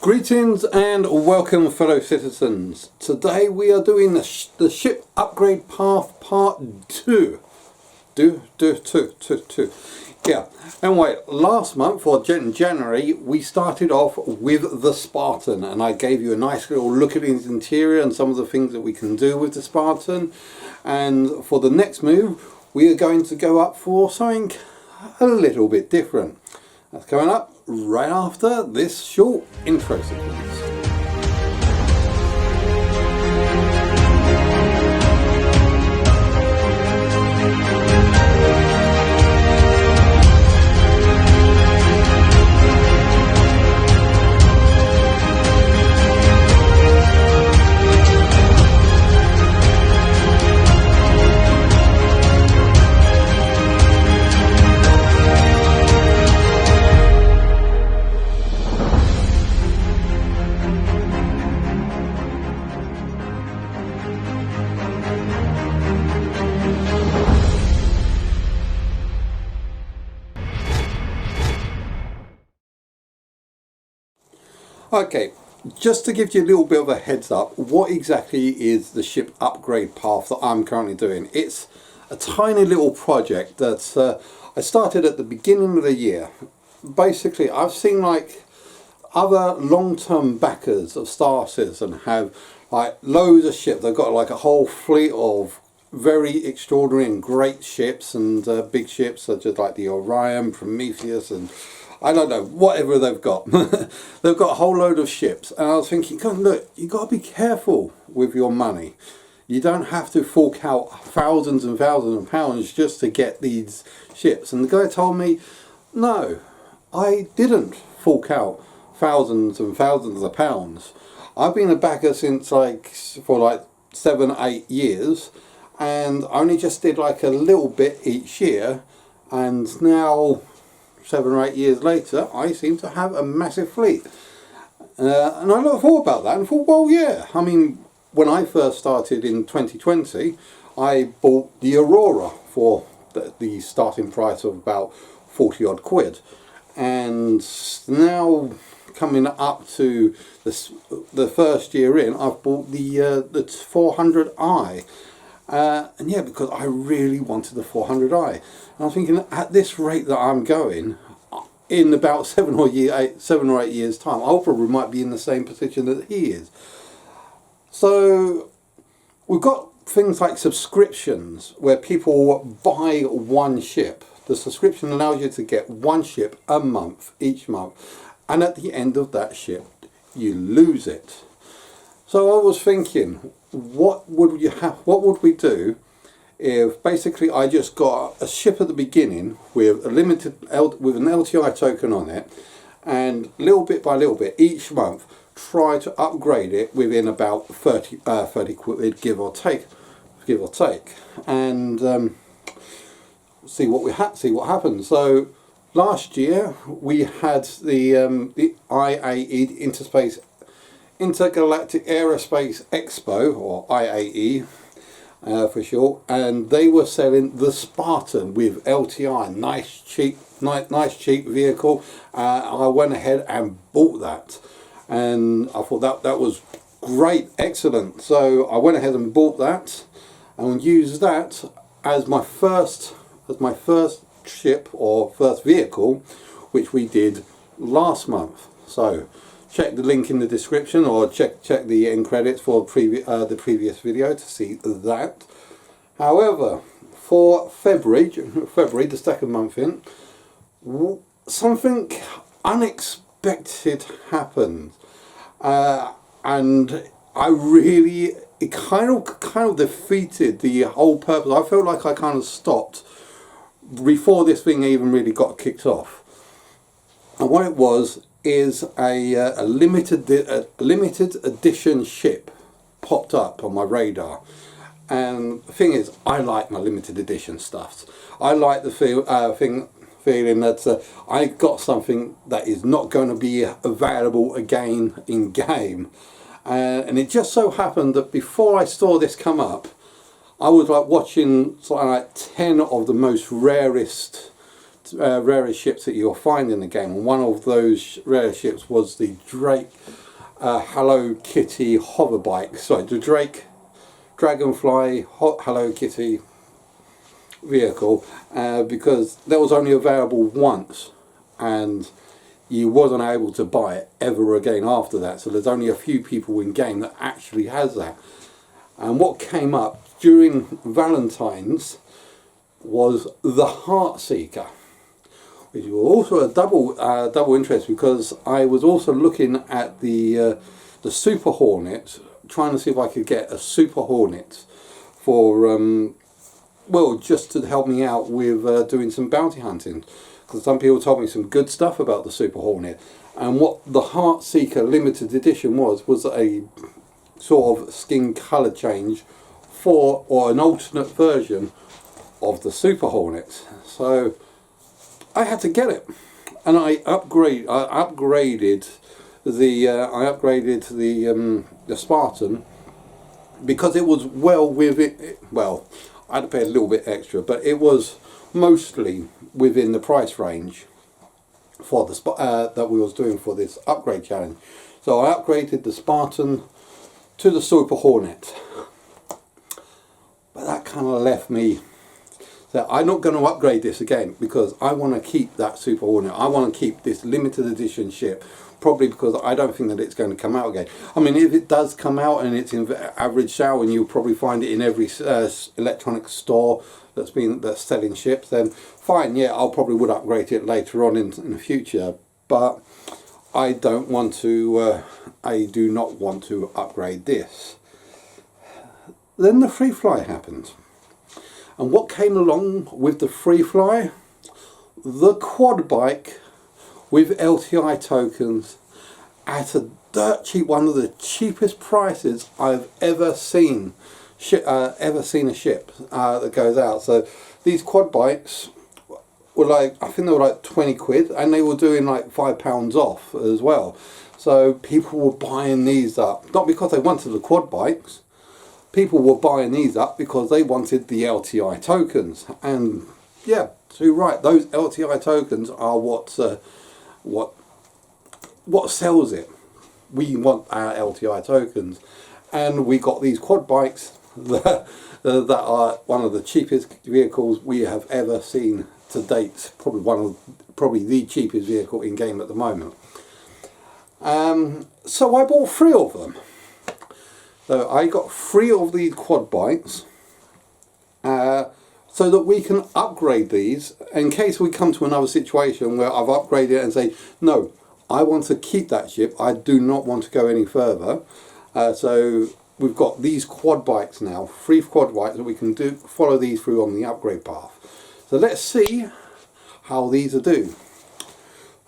Greetings and welcome, fellow citizens. Today we are doing the ship upgrade path part 2. Yeah. Anyway, last month, or January, we started off with the Spartan, and I gave you a nice little look at its interior and some of the things that we can do with the Spartan. And for the next move, we are going to go up for something a little bit different. That's coming up right after this short intro sequence. Okay, just to give you a little bit of a heads up, what exactly is the ship upgrade path that I'm currently doing? It's a tiny little project that I started at the beginning of the year. Basically, I've seen like other long-term backers of Star Citizen have like loads of ships. They've got like a whole fleet of very extraordinary and great ships and big ships such as like the Orion, Prometheus and I don't know, whatever they've got. They've got a whole load of ships. And I was thinking, God, look, you've got to be careful with your money. You don't have to fork out thousands and thousands of pounds just to get these ships. And the guy told me, no, I didn't fork out thousands and thousands of pounds. I've been a backer since for 7-8 years. And I only just did like a little bit each year. And now 7 or 8 years later, I seem to have a massive fleet. And I thought about that and thought, well, yeah. I mean, when I first started in 2020, I bought the Aurora for the starting price of about 40 odd quid. And now coming up to the first year in, I've bought the 400i. And yeah, because I really wanted the 400i. And I was thinking, at this rate that I'm going, in about 7 or 8 years time, I probably might be in the same position that he is. So we've got things like subscriptions where people buy one ship. The subscription allows you to get one ship a month, each month. And at the end of that ship, you lose it. So I was thinking, what would we do if basically I just got a ship at the beginning with a with an LTI token on it, and little bit by little bit each month try to upgrade it within about 30 quid, give or take, and see what happens. So last year we had the IAE Intergalactic Aerospace Expo, or IAE for short, and they were selling the Spartan with LTI, nice cheap vehicle. I went ahead and bought that, and I thought that was great, excellent. So I went ahead and bought that and used that as my first ship or first vehicle, which we did last month. So check the link in the description, or check the end credits for the previous video to see that. However, for February, the second month in, something unexpected happened, and it kind of defeated the whole purpose. I felt like I kind of stopped before this thing even really got kicked off. And what it was is a limited edition ship popped up on my radar. And the thing is, I like my limited edition stuff. I like the feeling that I got something that is not going to be available again in game. And it just so happened that before I saw this come up, I was like watching something like 10 of the most rarest rarest ships that you'll find in the game, and one of those rarest ships was the Drake Hello Kitty hover bike. Sorry, the Drake Dragonfly Hello Kitty vehicle, because that was only available once, and you wasn't able to buy it ever again after that. So there's only a few people in game that actually has that. And what came up during Valentine's was the Heart Seeker, which was also a double interest, because I was also looking at the Super Hornet, trying to see if I could get a Super Hornet for well, just to help me out with doing some bounty hunting, because some people told me some good stuff about the Super Hornet. And what the Heart Seeker limited edition was a sort of skin colour change for, or an alternate version of the Super Hornet. So I had to get it, and I upgraded the Spartan, because it was well I had to pay a little bit extra, but it was mostly within the price range for the that we was doing for this upgrade challenge. So I upgraded the Spartan to the Super Hornet, but that kind of left me. So I'm not going to upgrade this again, because I want to keep that Super Hornet. I want to keep this limited edition ship, probably because I don't think that it's going to come out again. I mean, if it does come out and it's in average sale, and you'll probably find it in every electronic store that's selling ships, then fine, yeah, I'll probably would upgrade it later on in the future. But I don't want to. I do not want to upgrade this. Then the free fly happened. And what came along with the free fly? The quad bike with LTI tokens at a dirt cheap, one of the cheapest prices I've ever seen. Ever seen a ship that goes out. So these quad bikes were like, I think they were like 20 quid, and they were doing like £5 off as well. So people were buying these up, not because they wanted the quad bikes. People were buying these up because they wanted the LTI tokens. And yeah, so right, those LTI tokens are what sells it. We want our LTI tokens, and we got these quad bikes that are one of the cheapest vehicles we have ever seen to date. Probably the cheapest vehicle in game at the moment. So I bought 3 of them. So I got 3 of these quad bikes, so that we can upgrade these in case we come to another situation where I've upgraded it and say, no, I want to keep that ship, I do not want to go any further. So we've got these quad bikes now, 3 quad bikes that we can follow these through on the upgrade path. So let's see how these are doing.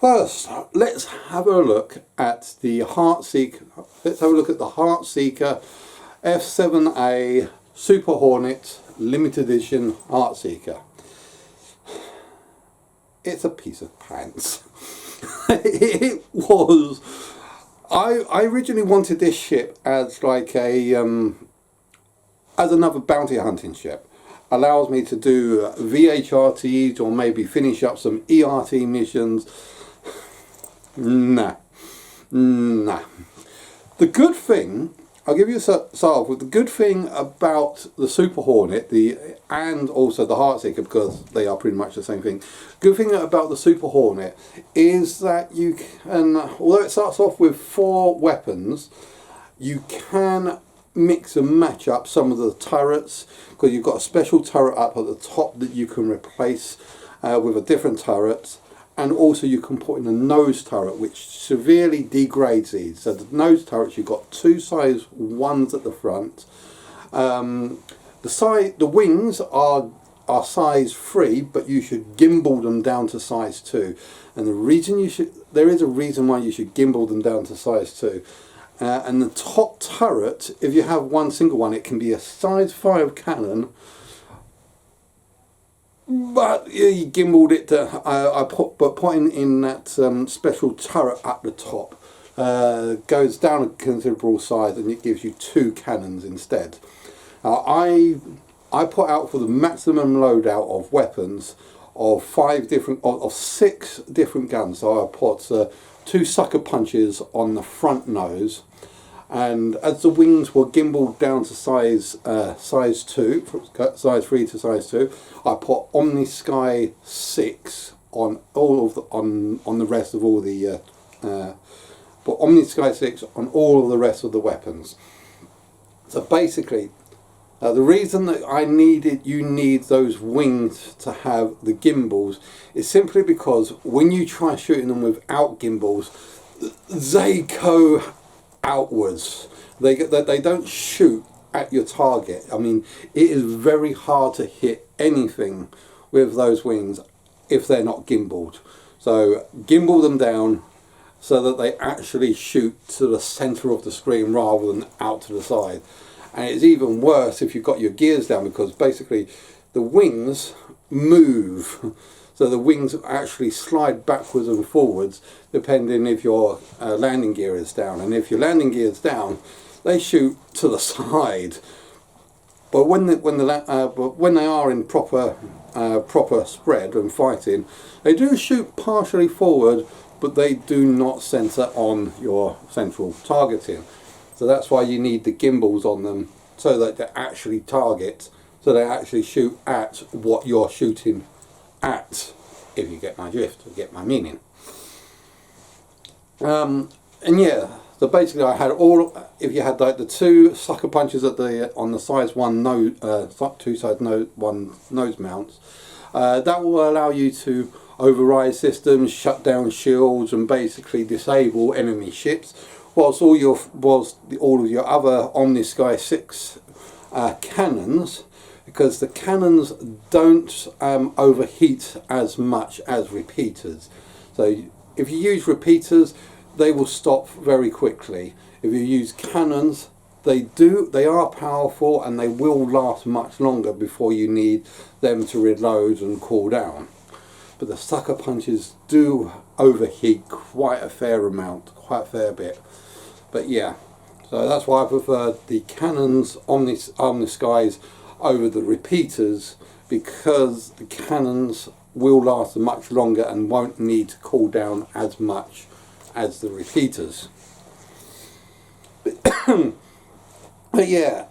First, let's have a look at the Heart Seeker. Let's have a look at the Heart Seeker F17 Super Hornet limited edition Heart Seeker. It's a piece of pants. It was. I originally wanted this ship as like a as another bounty hunting ship. Allows me to do VHRTs or maybe finish up some ERT missions. Nah. The good thing, I'll give you a start off with the good thing about the Super Hornet, and also the Heart Seeker, because they are pretty much the same thing. Good thing about the Super Hornet is that you can, although it starts off with 4 weapons, you can mix and match up some of the turrets, because you've got a special turret up at the top that you can replace with a different turret. And also you can put in a nose turret, which severely degrades these. So the nose turrets, you've got 2 size 1s at the front. The wings are size 3, but you should gimbal them down to size 2. And there is a reason why you should gimbal them down to size 2. And the top turret, if you have one single one, it can be a size 5 cannon. But you gimbaled it to, putting in that special turret at the top goes down a considerable size, and it gives you 2 cannons instead. Now I put out for the maximum loadout of weapons of six different guns. So I put 2 sucker punches on the front nose, and as the wings were gimbaled down to size 2, from size 3 to size 2, I put Omni Sky 6 on all of the, on the rest of all the put Omni Sky 6 on all of the rest of the weapons. So basically, the reason that you need those wings to have the gimbals is simply because when you try shooting them without gimbals, they go outwards. They don't shoot at your target. I mean, it is very hard to hit anything with those wings if they're not gimbaled. So gimbal them down so that they actually shoot to the center of the screen rather than out to the side. And it's even worse if you've got your gears down, because basically the wings move. So the wings actually slide backwards and forwards depending if your landing gear is down. And if your landing gear is down, they shoot to the side. But when they are in proper spread and fighting, they do shoot partially forward, but they do not center on your central targeting. So that's why you need the gimbals on them, so that they actually target, so they actually shoot at what you're shooting at, if you get my drift, or get my meaning. And yeah, so basically I had if you had like the 2 sucker punches on the size 1 nose, 2 size 1 nose mounts, that will allow you to override systems, shut down shields, and basically disable enemy ships, whilst all of your other Omni Sky 6 cannons, because the cannons don't overheat as much as repeaters. So if you use repeaters, they will stop very quickly. If you use cannons, they are powerful and they will last much longer before you need them to reload and cool down. But the sucker punches do overheat quite a fair bit. But yeah, so that's why I prefer the cannons on the skies over the repeaters, because the cannons will last much longer and won't need to cool down as much as the repeaters. But yeah,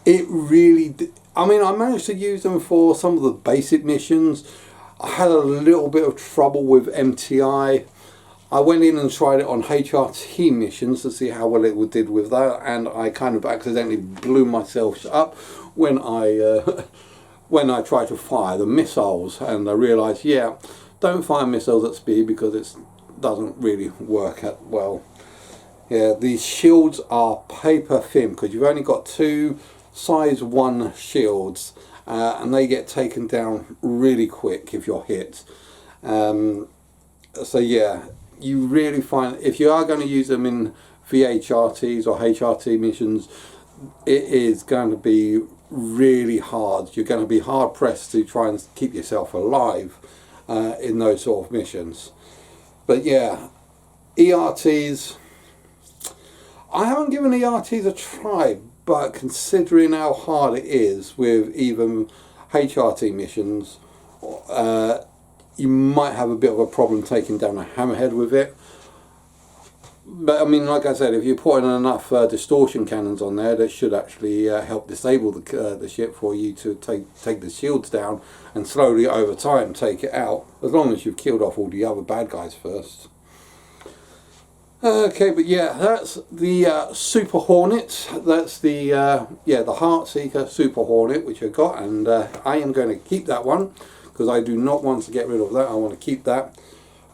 it really I mean, I managed to use them for some of the basic missions. I had a little bit of trouble with MTI. I went in and tried it on HRT missions to see how well it did with that, and I kind of accidentally blew myself up when I tried to fire the missiles, and I realised, yeah, don't fire missiles at speed because it doesn't really work out well. Yeah, these shields are paper thin because you've only got 2 size 1 shields, and they get taken down really quick if you're hit. So yeah, you really find if you are going to use them in VHRTs or HRT missions, it is going to be really hard. You're going to be hard pressed to try and keep yourself alive in those sort of missions. But yeah, ERTs, I haven't given ERTs a try, but considering how hard it is with even HRT missions, you might have a bit of a problem taking down a hammerhead with it. But I mean, like I said, if you put in enough distortion cannons on there, that should actually help disable the ship for you to take the shields down and slowly over time take it out, as long as you've killed off all the other bad guys first. Okay, but yeah, that's the Super Hornet. That's the the Heartseeker Super Hornet, which I got, and I am going to keep that one because I do not want to get rid of that. I want to keep that.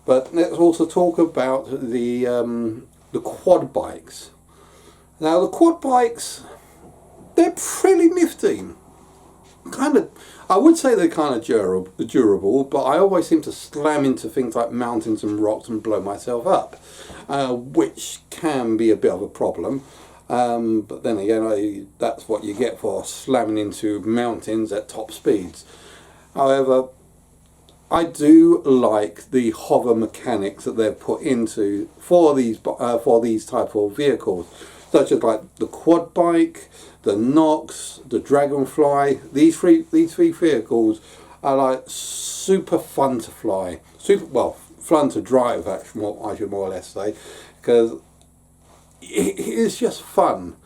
But let's also talk about the quad bikes. Now the quad bikes, they're pretty nifty. I would say they're kind of durable, but I always seem to slam into things like mountains and rocks and blow myself up, which can be a bit of a problem. But then again, that's what you get for slamming into mountains at top speeds. However, I do like the hover mechanics that they've put into for these type of vehicles, such as like the quad bike, the Nox, the Dragonfly. These three vehicles are like super fun to fly, super, well, fun to drive actually, I should more or less say, because it is just fun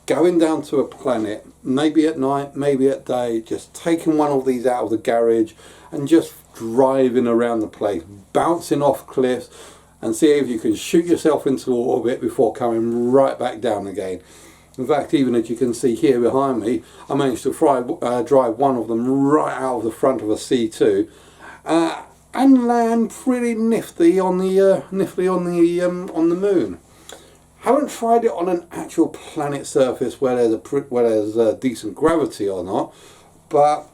going down to a planet, maybe at night, maybe at day, just taking one of these out of the garage and just driving around the place, bouncing off cliffs, and see if you can shoot yourself into orbit before coming right back down again. In fact, even as you can see here behind me, I managed to drive one of them right out of the front of a C2 and land pretty nifty on the moon. Haven't tried it on an actual planet surface where there's decent gravity or not, but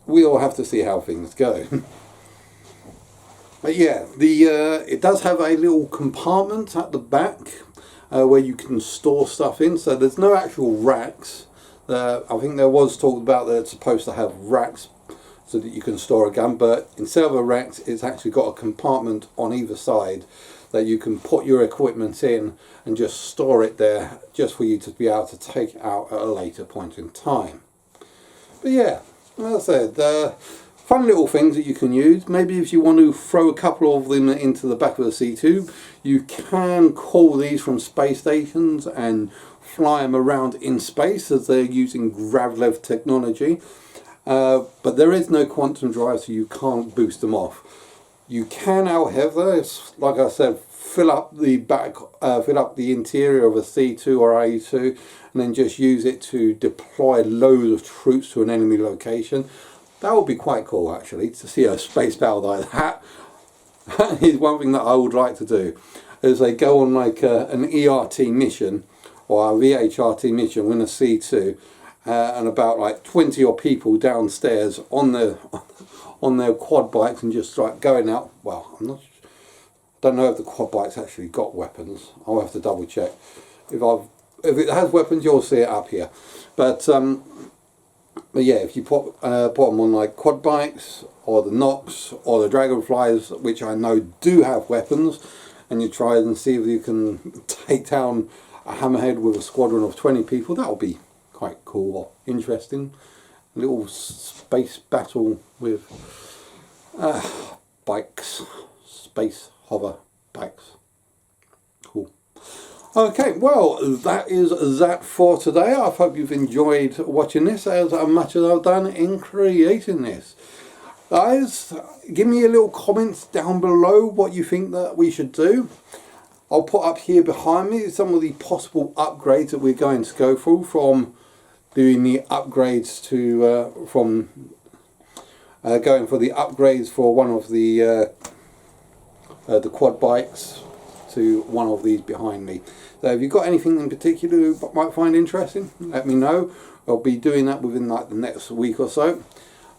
we'll have to see how things go. But yeah, it does have a little compartment at the back where you can store stuff in, so there's no actual racks. I think there was talk about that it's supposed to have racks so that you can store a gun, but instead of a racks, it's actually got a compartment on either side that you can put your equipment in and just store it there, just for you to be able to take it out at a later point in time. But yeah, as I said, fun little things that you can use. Maybe if you want to throw a couple of them into the back of the C2, you can call these from space stations and fly them around in space, as they're using gravlev technology. But there is no quantum drive, so you can't boost them off. You can, however, like I said, fill up the interior of a C2 or A2, and then just use it to deploy loads of troops to an enemy location. That would be quite cool, actually, to see a space battle like that. That is one thing that I would like to do, is they go on like an ERT mission or a VHRT mission with a C2, and about like 20 odd people downstairs on their quad bikes, and just like going out. Well, don't know if the quad bikes actually got weapons. I'll have to double check. If it has weapons, you'll see it up here. But yeah, if you put them on like quad bikes or the Nox or the Dragonflies, which I know do have weapons, and you try and see if you can take down a hammerhead with a squadron of 20 people, that would be quite cool or interesting. A little space battle with bikes, space hover bikes. Cool. Okay, well, that is that for today. I hope you've enjoyed watching this as much as I've done in creating this. Guys, give me a little comments down below what you think that we should do. I'll put up here behind me some of the possible upgrades that we're going to go through, from doing the upgrades to going for the upgrades for one of the quad bikes to one of these behind me. So if you've got anything in particular you might find interesting, let me know. I'll be doing that within like the next week or so.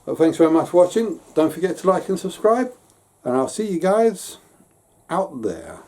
But thanks very much for watching. Don't forget to like and subscribe, and I'll see you guys out there.